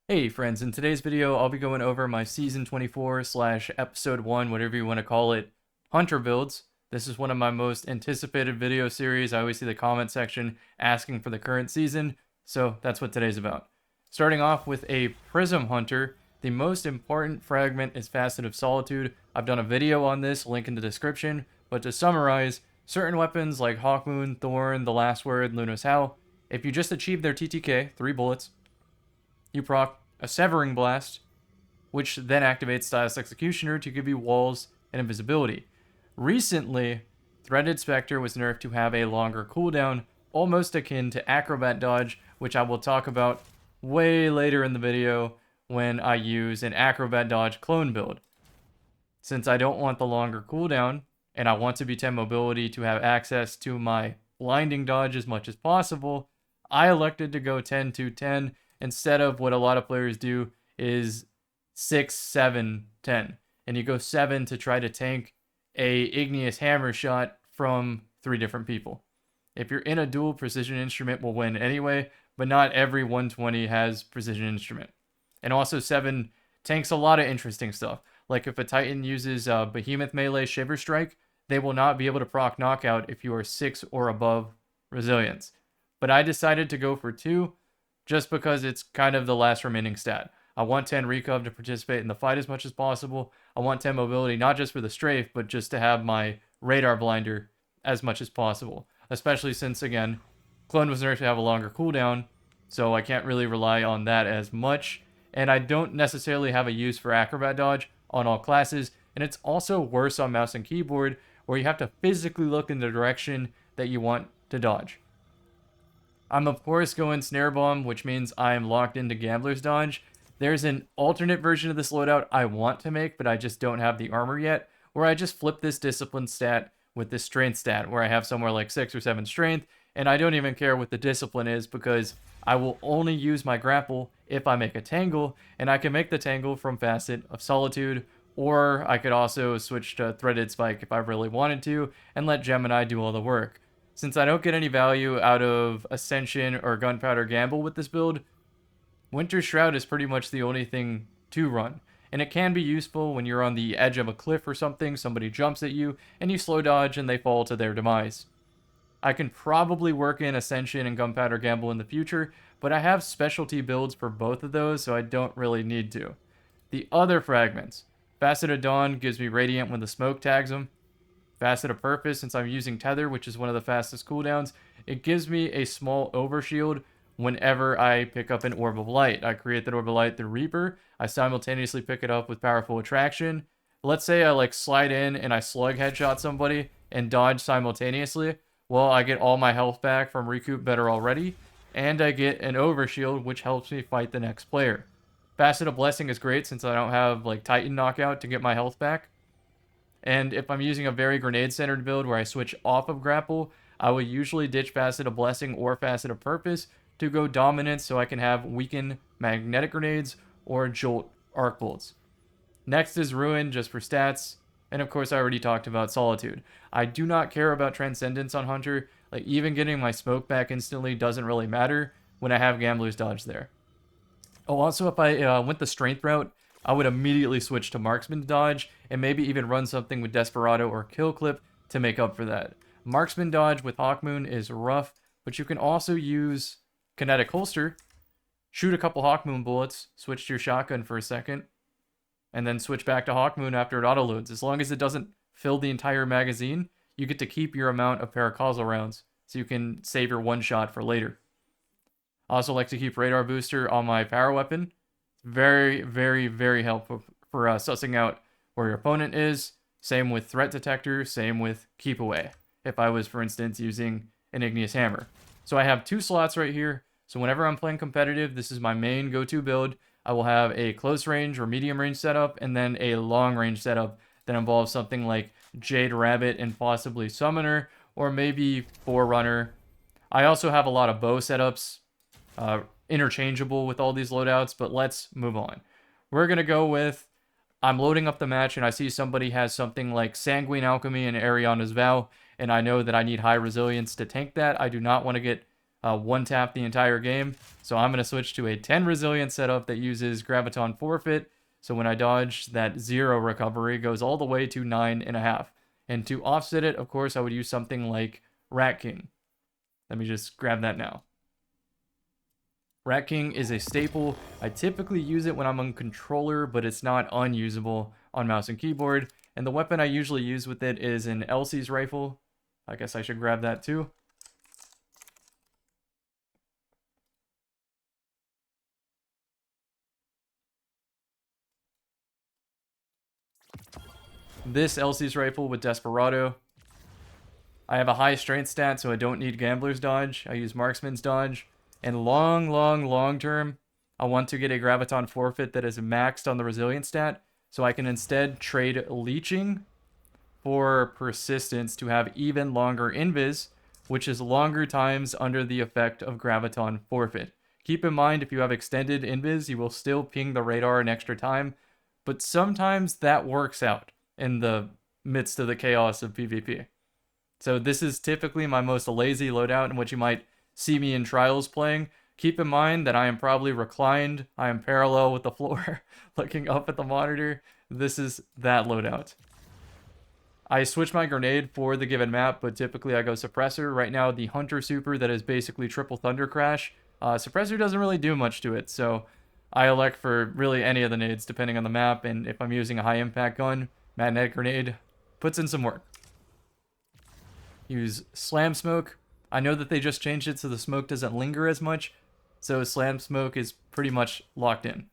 Hey friends, in today's video I'll be going over my Season 24 slash Episode 1, whatever you want to call it, Hunter builds. This is one of my most anticipated video series. I always see the comment section asking for the current season, so that's what today's about. Starting off with a Prism Hunter, the most important fragment is Facet of Solitude. I've done a video on this, link in the description, but to summarize, certain weapons like Hawkmoon, Thorn, The Last Word, Luna's Howl, if you just achieve their TTK, 3 bullets, you proc a Severing Blast, which then activates Stasis Executioner to give you walls and invisibility. Recently, Threaded Spectre was nerfed to have a longer cooldown, almost akin to Acrobat Dodge, which I will talk about way later in the video when I use an Acrobat Dodge clone build. Since I don't want the longer cooldown, and I want to be 10 mobility to have access to my blinding dodge as much as possible, I elected to go 10 to 10 instead of what a lot of players do is 6, 7, 10. And you go 7 to try to tank a igneous hammer shot from 3 different people. If you're in a duel, precision instrument will win anyway, but not every 120 has precision instrument. And also 7 tanks a lot of interesting stuff. Like if a Titan uses Behemoth Melee Shiver Strike, they will not be able to proc knockout if you are 6 or above resilience. But I decided to go for 2 just because it's kind of the last remaining stat. I want 10 recov to participate in the fight as much as possible. I want 10 mobility, not just for the strafe, but just to have my radar blinder as much as possible. Especially since, again, Clone was nerfed to have a longer cooldown, so I can't really rely on that as much. And I don't necessarily have a use for Acrobat Dodge on all classes, and it's also worse on mouse and keyboard, where you have to physically look in the direction that you want to dodge. I'm of course going Snare Bomb, which means I am locked into Gambler's Dodge. There's an alternate version of this loadout I want to make, but I just don't have the armor yet, where I just flip this Discipline stat with this Strength stat, where I have somewhere like 6 or 7 Strength, and I don't even care what the Discipline is, because I will only use my Grapple if I make a Tangle, and I can make the Tangle from Facet of Solitude, or I could also switch to Threaded Spike if I really wanted to, and let Gemini do all the work. Since I don't get any value out of Ascension or Gunpowder Gamble with this build, Winter Shroud is pretty much the only thing to run. And it can be useful when you're on the edge of a cliff or something, somebody jumps at you, and you slow dodge and they fall to their demise. I can probably work in Ascension and Gunpowder Gamble in the future, but I have specialty builds for both of those, so I don't really need to. The other fragments. Facet of Dawn gives me Radiant when the smoke tags them. Facet of Purpose, since I'm using Tether, which is one of the fastest cooldowns, it gives me a small overshield whenever I pick up an Orb of Light. I create that Orb of Light through Reaper. I simultaneously pick it up with Powerful Attraction. Let's say I slide in and I slug headshot somebody and dodge simultaneously. Well, I get all my health back from Recoup Better already, and I get an overshield, which helps me fight the next player. Facet of Blessing is great since I don't have Titan Knockout to get my health back. And if I'm using a very grenade-centered build where I switch off of Grapple, I will usually ditch Facet of Blessing or Facet of Purpose to go Dominance so I can have Weaken Magnetic Grenades or Jolt Arc Bolts. Next is Ruin, just for stats. And of course I already talked about Solitude. I do not care about Transcendence on Hunter. Even getting my smoke back instantly doesn't really matter when I have Gambler's Dodge there. Oh, also if I went the Strength route, I would immediately switch to Marksman Dodge and maybe even run something with Desperado or Kill Clip to make up for that. Marksman Dodge with Hawkmoon is rough, but you can also use Kinetic Holster, shoot a couple Hawkmoon bullets, switch to your shotgun for a second, and then switch back to Hawkmoon after it autoloads. As long as it doesn't fill the entire magazine, you get to keep your amount of Paracausal rounds, so you can save your one shot for later. I also like to keep Radar Booster on my power weapon. Very, very, very helpful for sussing out where your opponent is. Same with Threat Detector, same with Keep Away, if I was, for instance, using an Igneous Hammer. So I have 2 slots right here, so whenever I'm playing competitive, this is my main go-to build. I will have a close range or medium range setup, and then a long range setup that involves something like Jade Rabbit and possibly Summoner, or maybe Forerunner. I also have a lot of bow setups, interchangeable with all these loadouts, but let's move on. We're going to go with, I'm loading up the match and I see somebody has something like Sanguine Alchemy and Ariana's Vow, and I know that I need high resilience to tank that. I do not want to get one tap the entire game. So I'm going to switch to a 10 resilience setup that uses Graviton Forfeit. So when I dodge, that 0 recovery goes all the way to 9.5. And to offset it, of course, I would use something like Rat King. Let me just grab that now. Rat King is a staple. I typically use it when I'm on controller, but it's not unusable on mouse and keyboard. And the weapon I usually use with it is an Elsie's rifle. I guess I should grab that too. This Elsie's rifle with Desperado. I have a high strength stat, so I don't need Gambler's Dodge. I use Marksman's Dodge. And long term, I want to get a Graviton Forfeit that is maxed on the Resilience stat, so I can instead trade Leeching for Persistence to have even longer invis, which is longer times under the effect of Graviton Forfeit. Keep in mind, if you have extended invis, you will still ping the radar an extra time, but sometimes that works out in the midst of the chaos of PvP. So this is typically my most lazy loadout and what you might see me in trials playing. Keep in mind that I am probably reclined, I am parallel with the floor, looking up at the monitor. This is that loadout. I switch my grenade for the given map, but typically I go Suppressor. Right now, the Hunter Super that is basically triple Thunder Crash. Suppressor doesn't really do much to it, so I elect for really any of the nades depending on the map, and if I'm using a high impact gun, Magnetic Grenade puts in some work. Use Slam Smoke. I know that they just changed it so the smoke doesn't linger as much, so Slam Smoke is pretty much locked in.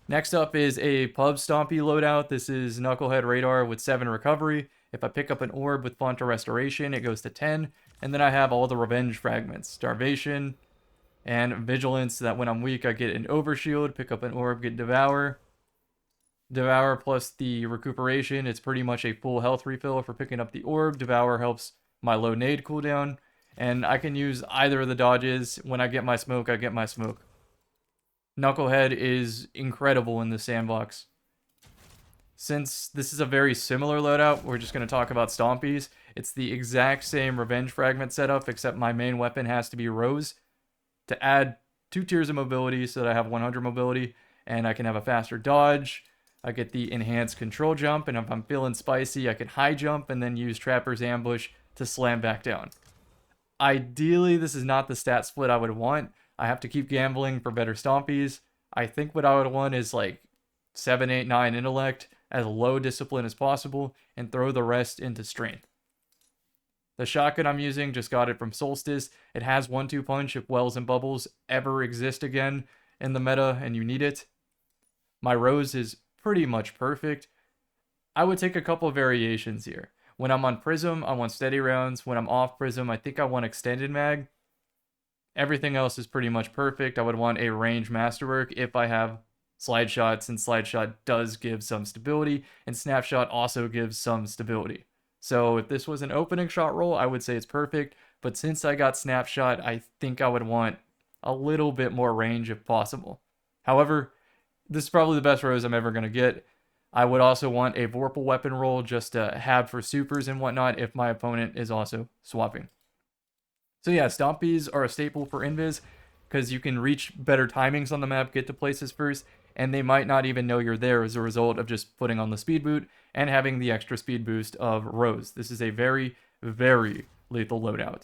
Next up is a Pub Stompy loadout. This is Knucklehead Radar with 7 recovery. If I pick up an orb with Font of Restoration, it goes to 10. And then I have all the Revenge Fragments, Starvation, and Vigilance, so that when I'm weak, I get an Overshield, pick up an orb, get Devour. Devour plus the Recuperation, it's pretty much a full health refill for picking up the orb. Devour helps my low nade cooldown, and I can use either of the dodges. When I get my smoke, I get my smoke. Knucklehead is incredible in the sandbox. Since this is a very similar loadout, we're just going to talk about Stompies. It's the exact same Revenge Fragment setup, except my main weapon has to be Rose to add 2 tiers of mobility so that I have 100 mobility, and I can have a faster dodge. I get the enhanced control jump, and if I'm feeling spicy, I can high jump and then use Trapper's Ambush to slam back down. Ideally, this is not the stat split I would want. I have to keep gambling for better Stompies. I think what I would want is like 7, 8, 9 intellect, as low discipline as possible, and throw the rest into strength. The shotgun I'm using, just got it from Solstice. It has 1-2 punch if Wells and Bubbles ever exist again in the meta and you need it. My Rose is pretty much perfect. I would take a couple of variations here. When I'm on Prism, I want steady rounds. When I'm off Prism, I think I want extended mag. Everything else is pretty much perfect. I would want a range masterwork if I have slide shot, since slide shot does give some stability, and snapshot also gives some stability. So if this was an opening shot roll, I would say it's perfect. But since I got snapshot, I think I would want a little bit more range if possible. However, this is probably the best Rose I'm ever going to get. I would also want a Vorpal weapon roll just to have for supers and whatnot if my opponent is also swapping. So yeah, Stompies are a staple for Invis because you can reach better timings on the map, get to places first, and they might not even know you're there as a result of just putting on the speed boot and having the extra speed boost of Rose. This is a very, very lethal loadout.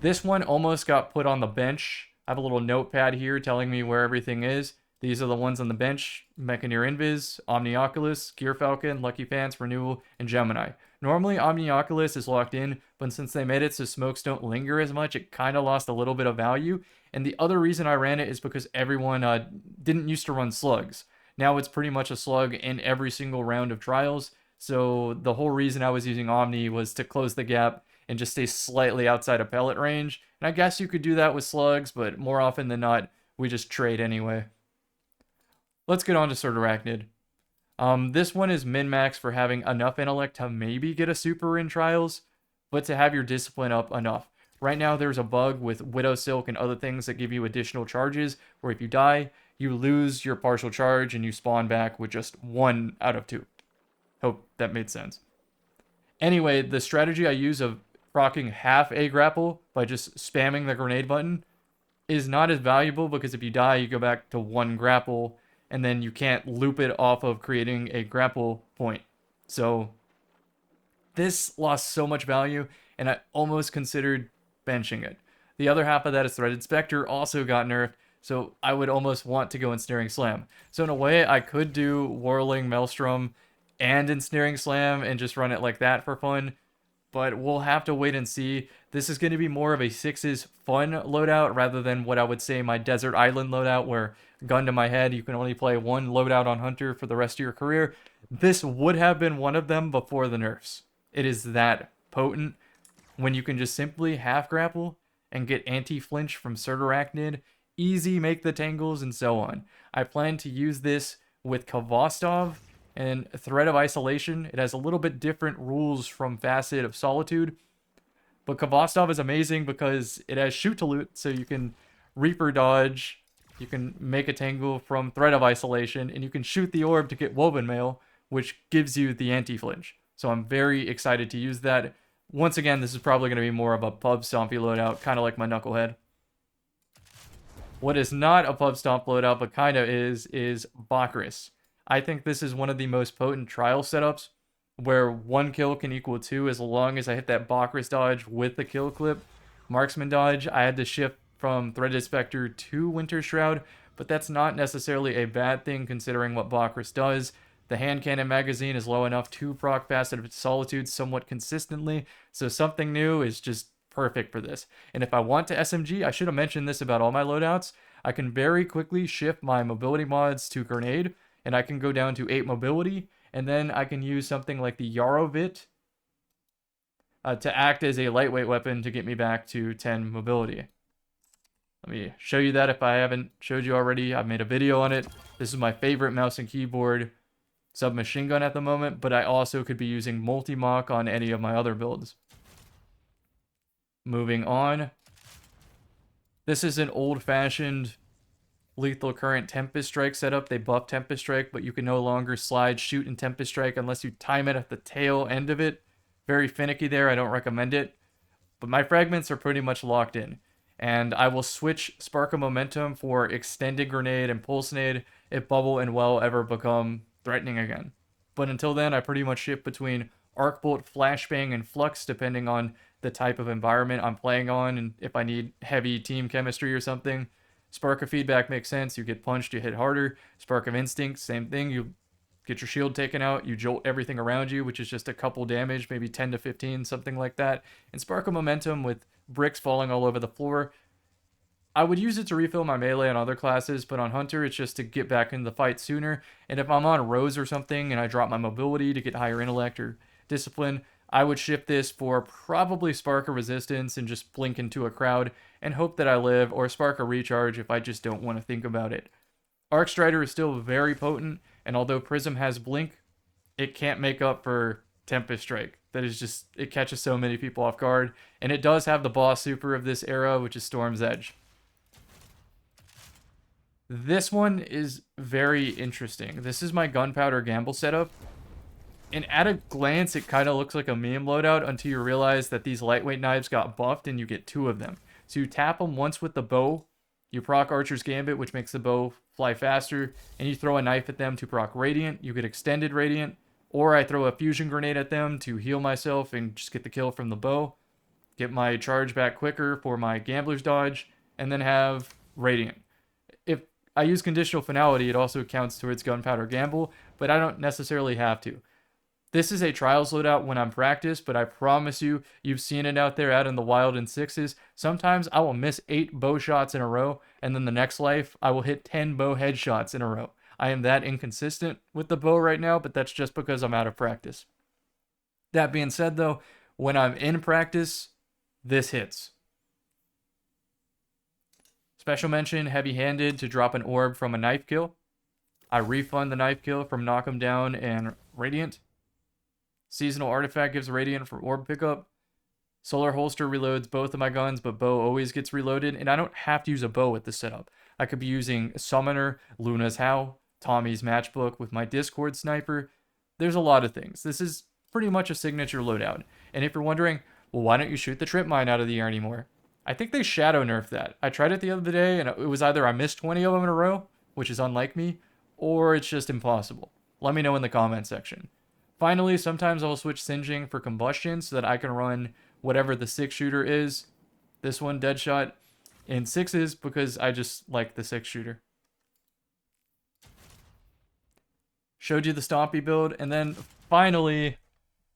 This one almost got put on the bench. I have a little notepad here telling me where everything is. These are the ones on the bench: Mechaneer Invis, Omnioculus, Gear Falcon, Lucky Pants, Renewal, and Gemini. Normally Omnioculus is locked in, but since they made it so smokes don't linger as much, it kind of lost a little bit of value. And the other reason I ran it is because everyone didn't used to run slugs. Now it's pretty much a slug in every single round of trials. So the whole reason I was using Omni was to close the gap and just stay slightly outside of pellet range. And I guess you could do that with slugs, but more often than not, we just trade anyway. Let's get on to Sword Arachnid. This one is min-max for having enough intellect to maybe get a super in trials, but to have your discipline up enough. Right now there's a bug with Widow Silk and other things that give you additional charges, where if you die, you lose your partial charge and you spawn back with just 1 out of 2. Hope that made sense. Anyway, the strategy I use of proccing half a grapple by just spamming the grenade button is not as valuable, because if you die, you go back to 1 grapple, and then you can't loop it off of creating a grapple point. So this lost so much value, and I almost considered benching it. The other half of that is Threaded Spectre, also got nerfed, so I would almost want to go Ensnaring Slam. So in a way, I could do Whirling Maelstrom and Ensnaring Slam and just run it like that for fun, but we'll have to wait and see. This is going to be more of a 6's fun loadout rather than what I would say my Desert Island loadout, where, gun to my head, you can only play 1 loadout on Hunter for the rest of your career. This would have been one of them before the nerfs. It is that potent when you can just simply half grapple and get anti-flinch from Surturachnid, easy make the tangles, and so on. I plan to use this with Kvostov and Threat of Isolation. It has a little bit different rules from Facet of Solitude, but Kvostov is amazing because it has Shoot to Loot, so you can Reaper dodge, you can make a tangle from Threat of Isolation, and you can shoot the orb to get Woven Mail, which gives you the anti-flinch. So I'm very excited to use that. Once again, this is probably going to be more of a pub stompy loadout, kind of like my Knucklehead. What is not a pub stomp loadout, but kind of is Bakris. I think this is one of the most potent trial setups, where 1 kill can equal 2 as long as I hit that Bakris dodge with the kill clip. Marksman dodge, I had to shift from Threaded Spectre to Winter Shroud, but that's not necessarily a bad thing considering what Bakris does. The hand cannon magazine is low enough to proc Facet of Solitude somewhat consistently, so something new is just perfect for this. And if I want to SMG, I should have mentioned this about all my loadouts, I can very quickly shift my mobility mods to Grenade, and I can go down to 8 mobility, and then I can use something like the Yarovit to act as a lightweight weapon to get me back to 10 mobility. Let me show you that if I haven't showed you already. I've made a video on it. This is my favorite mouse and keyboard submachine gun at the moment, but I also could be using multi-mock on any of my other builds. Moving on. This is an old-fashioned Lethal Current Tempest Strike setup. They buffed Tempest Strike, but you can no longer slide, shoot, and Tempest Strike unless you time it at the tail end of it. Very finicky there. I don't recommend it. But my fragments are pretty much locked in. And I will switch Spark of Momentum for Extended Grenade and Pulse Nade if Bubble and Well ever become threatening again. But until then, I pretty much shift between Arc Bolt, Flashbang, and Flux depending on the type of environment I'm playing on and if I need heavy team chemistry or something. Spark of Feedback makes sense. You get punched, you hit harder. Spark of Instinct, same thing. You get your shield taken out, you jolt everything around you, which is just a couple damage, maybe 10 to 15, something like that. And Spark of Momentum with bricks falling all over the floor. I would use it to refill my melee on other classes, but on Hunter, it's just to get back into the fight sooner. And if I'm on Rose or something and I drop my mobility to get higher intellect or discipline, I would shift this for probably Spark of Resistance and just blink into a crowd and hope that I live, or Spark of Recharge if I just don't want to think about it. Arcstrider is still very potent, and although Prism has blink, it can't make up for Tempest Strike. That is just, it catches so many people off guard, and it does have the boss super of this era, which is Storm's Edge. This one is very interesting. This is my Gunpowder Gamble setup. And at a glance, it kind of looks like a meme loadout until you realize that these lightweight knives got buffed and you get 2 of them. So you tap them once with the bow, you proc Archer's Gambit, which makes the bow fly faster, and you throw a knife at them to proc Radiant. You get Extended Radiant, or I throw a Fusion Grenade at them to heal myself and just get the kill from the bow, get my charge back quicker for my Gambler's Dodge, and then have Radiant. If I use Conditional Finality, it also counts towards Gunpowder Gamble, but I don't necessarily have to. This is a Trials loadout when I'm practiced, but I promise you, you've seen it out there out in the wild in 6s. Sometimes I will miss 8 bow shots in a row, and then the next life, I will hit 10 bow headshots in a row. I am that inconsistent with the bow right now, but that's just because I'm out of practice. That being said, though, when I'm in practice, this hits. Special mention, heavy-handed to drop an orb from a knife kill. I refund the knife kill from Knock 'em Down and Radiant. Seasonal Artifact gives Radiant for orb pickup. Solar Holster reloads both of my guns, but bow always gets reloaded, and I don't have to use a bow with this setup. I could be using Summoner, Luna's Howl, Tommy's Matchbook with my Discord Sniper. There's a lot of things. This is pretty much a signature loadout. And if you're wondering, well, why don't you shoot the trip mine out of the air anymore? I think they shadow nerfed that. I tried it the other day, and it was either I missed 20 of them in a row, which is unlike me, or it's just impossible. Let me know in the comment section. Finally, sometimes I'll switch singeing for combustion so that I can run whatever the 6-shooter is. This one, Deadshot, in 6s because I just like the 6-shooter. Showed you the Stompy build, and then finally,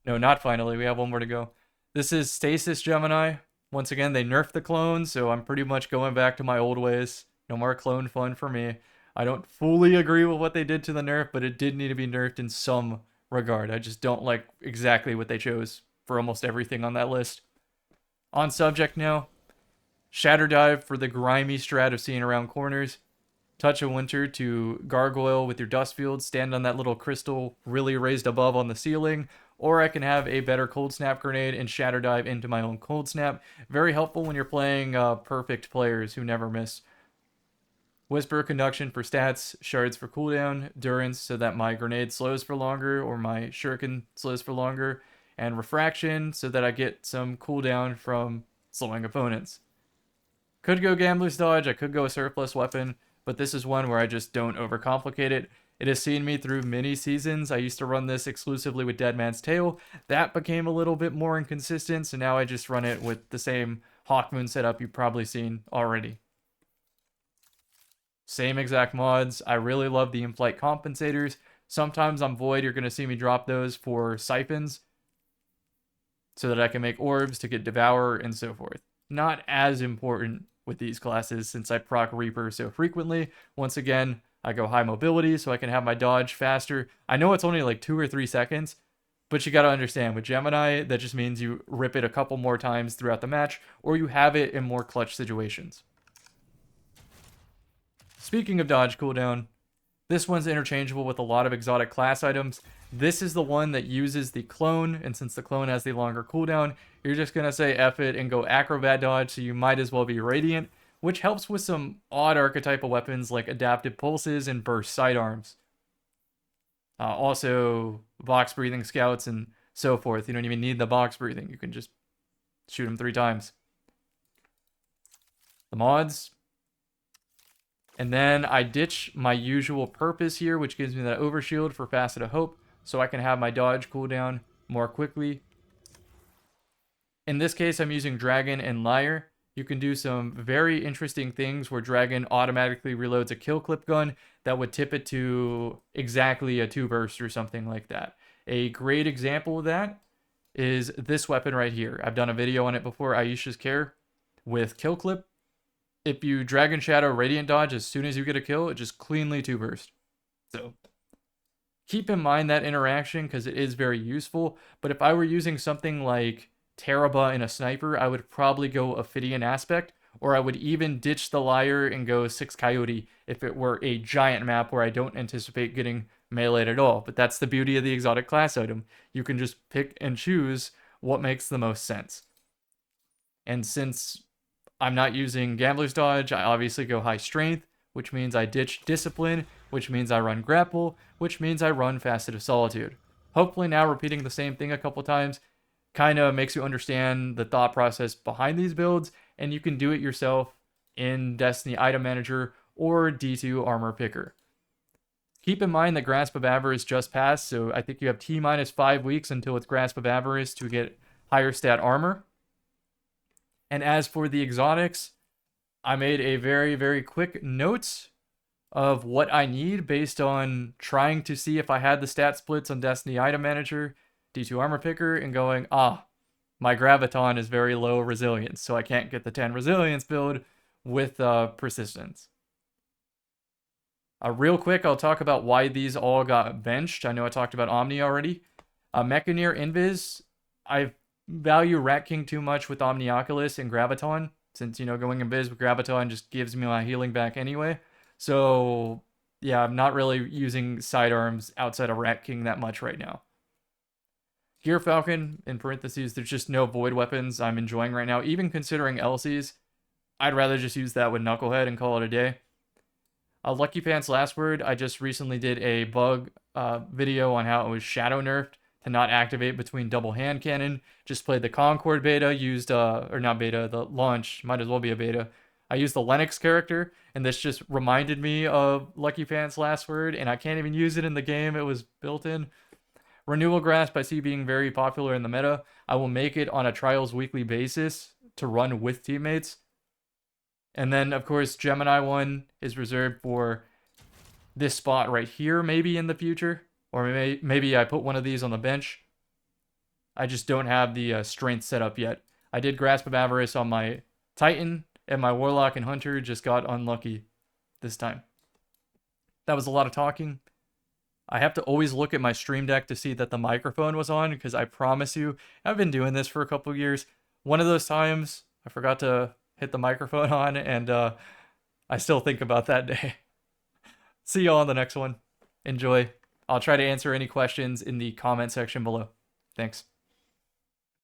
no, not finally, we have one more to go. This is Stasis Gemini. Once again, they nerfed the clone, so I'm pretty much going back to my old ways. No more clone fun for me. I don't fully agree with what they did to the nerf, but it did need to be nerfed in some regard. I just don't like exactly what they chose for almost everything on that list. On subject now. Shatter Dive for the grimy strat of seeing around corners. Touch of Winter to gargoyle with your dust field, stand on that little crystal really raised above on the ceiling, or I can have a better cold snap grenade and shatter dive into my own cold snap. Very helpful when you're playing perfect players who never miss. Whisper Conduction for stats, shards for cooldown, durance so that my grenade slows for longer or my shuriken slows for longer, and refraction so that I get some cooldown from slowing opponents. Could go Gambler's Dodge, I could go a surplus weapon, but this is one where I just don't overcomplicate it. It has seen me through many seasons. I used to run this exclusively with Dead Man's Tail. That became a little bit more inconsistent, so now I just run it with the same Hawkmoon setup you've probably seen already. Same exact mods. I really love the in-flight compensators. Sometimes on Void, you're going to see me drop those for siphons so that I can make orbs to get Devour and so forth. Not as important with these classes since I proc Reaper so frequently. Once again, I go high mobility so I can have my dodge faster. I know it's only like 2 or 3 seconds, but you got to understand, with Gemini, that just means you rip it a couple more times throughout the match, or you have it in more clutch situations. Speaking of dodge cooldown, this one's interchangeable with a lot of exotic class items. This is the one that uses the clone, and since the clone has the longer cooldown, you're just going to say F it and go Acrobat Dodge, so you might as well be Radiant, which helps with some odd archetypal weapons like Adaptive Pulses and Burst Sidearms. Also, box breathing scouts and so forth. You don't even need the box breathing. You can just shoot them 3 times. The mods. And then I ditch my usual purpose here, which gives me that overshield for Facet of Hope, so I can have my dodge cooldown more quickly. In this case, I'm using Dragon and Lyre. You can do some very interesting things where Dragon automatically reloads a kill clip gun that would tip it to exactly a 2-burst or something like that. A great example of that is this weapon right here. I've done a video on it before, Aisha's Care, with kill clip. If you Dragon Shadow Radiant Dodge as soon as you get a kill, it just cleanly 2-burst. So keep in mind that interaction because it is very useful. But if I were using something like Teraba in a sniper, I would probably go Ophidian Aspect, or I would even ditch the Lyre and go 6 Coyote if it were a giant map where I don't anticipate getting meleeed at all. But that's the beauty of the exotic class item. You can just pick and choose what makes the most sense. And since I'm not using Gambler's Dodge, I obviously go high strength, which means I ditch Discipline, which means I run Grapple, which means I run Facet of Solitude. Hopefully now repeating the same thing a couple times kind of makes you understand the thought process behind these builds, and you can do it yourself in Destiny Item Manager or D2 Armor Picker. Keep in mind that Grasp of Avarice just passed, so I think you have T-minus 5 weeks until it's Grasp of Avarice to get higher stat armor. And as for the exotics, I made a very, very quick note of what I need based on trying to see if I had the stat splits on Destiny Item Manager, D2 Armor Picker, and going, my Graviton is very low resilience, so I can't get the 10 resilience build with persistence. Real quick, I'll talk about why these all got benched. I know I talked about Omni already. Mechaneer Invis, I value Rat King too much with Omnioculus and Graviton, since, going Invis with Graviton just gives me my healing back anyway. So, yeah, I'm not really using sidearms outside of Rat King that much right now. Gear Falcon, in parentheses, there's just no void weapons I'm enjoying right now. Even considering Elsie's, I'd rather just use that with Knucklehead and call it a day. Lucky Pants Last Word, I just recently did a bug video on how it was shadow nerfed to not activate between double hand cannon. Just played the Concord beta, used, or not beta, the launch, might as well be a beta. I used the Lennox character, and this just reminded me of Lucky Pants' last word, and I can't even use it in the game. It was built in. Renewal Grasp I see being very popular in the meta. I will make it on a Trials weekly basis to run with teammates. And then, of course, Gemini one is reserved for this spot right here, maybe in the future. Or maybe I put one of these on the bench. I just don't have the strength set up yet. I did Grasp of Avarice on my Titan, and my Warlock and Hunter just got unlucky this time. That was a lot of talking. I have to always look at my stream deck to see that the microphone was on, because I promise you, I've been doing this for a couple of years. One of those times, I forgot to hit the microphone on, and I still think about that day. See y'all on the next one. Enjoy. I'll try to answer any questions in the comment section below. Thanks.